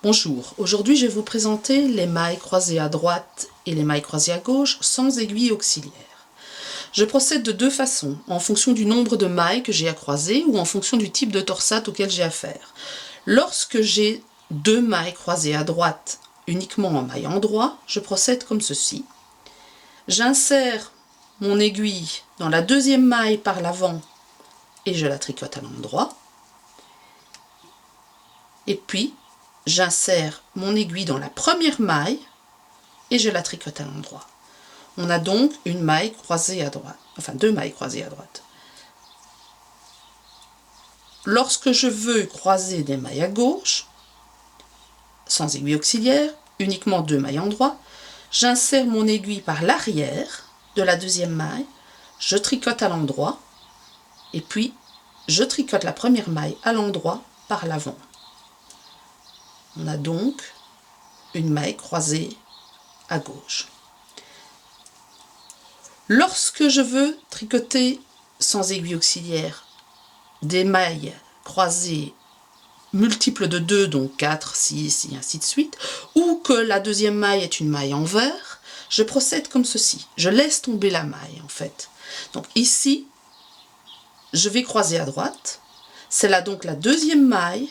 Bonjour, aujourd'hui je vais vous présenter les mailles croisées à droite et les mailles croisées à gauche sans aiguille auxiliaire. Je procède de deux façons, en fonction du nombre de mailles que j'ai à croiser ou en fonction du type de torsade auquel j'ai affaire. Lorsque j'ai deux mailles croisées à droite uniquement en maille endroit, je procède comme ceci. J'insère mon aiguille dans la deuxième maille par l'avant et je la tricote à l'endroit. Et puis, j'insère mon aiguille dans la première maille et je la tricote à l'endroit. On a donc une maille croisée à droite, enfin deux mailles croisées à droite. Lorsque je veux croiser des mailles à gauche, sans aiguille auxiliaire, uniquement deux mailles endroit, j'insère mon aiguille par l'arrière de la deuxième maille, je tricote à l'endroit et puis je tricote la première maille à l'endroit par l'avant. On a donc une maille croisée à gauche. Lorsque je veux tricoter sans aiguille auxiliaire des mailles croisées multiples de 2, donc 4, 6 et ainsi de suite, ou que la deuxième maille est une maille envers, je procède comme ceci. Je laisse tomber la maille en fait. Donc ici, je vais croiser à droite. C'est là donc la deuxième maille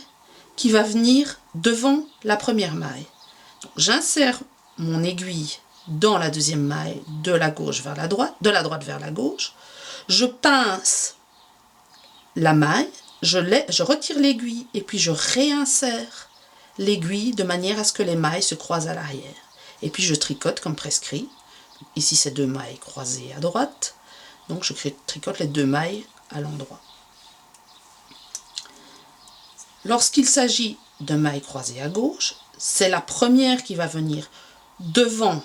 qui va venir devant la première maille. J'insère mon aiguille dans la deuxième maille de la gauche vers la droite, de la droite vers la gauche. Je pince la maille, je retire l'aiguille et puis je réinsère l'aiguille de manière à ce que les mailles se croisent à l'arrière. Et puis je tricote comme prescrit. Ici c'est deux mailles croisées à droite, donc je tricote les deux mailles à l'endroit. Lorsqu'il s'agit de mailles croisées à gauche, c'est la première qui va venir devant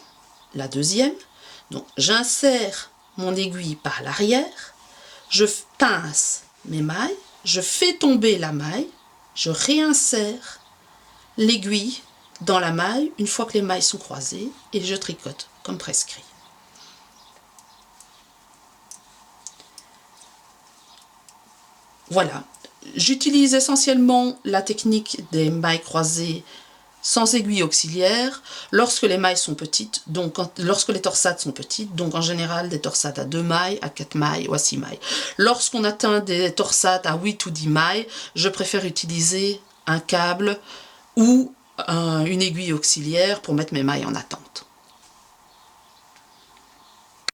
la deuxième. Donc j'insère mon aiguille par l'arrière, je pince mes mailles, je fais tomber la maille, je réinsère l'aiguille dans la maille une fois que les mailles sont croisées et je tricote comme prescrit. Voilà. J'utilise essentiellement la technique des mailles croisées sans aiguille auxiliaire lorsque les mailles sont petites, donc lorsque les torsades sont petites, donc en général des torsades à 2 mailles, à 4 mailles ou à 6 mailles. Lorsqu'on atteint des torsades à 8 ou 10 mailles, je préfère utiliser un câble ou une aiguille auxiliaire pour mettre mes mailles en attente.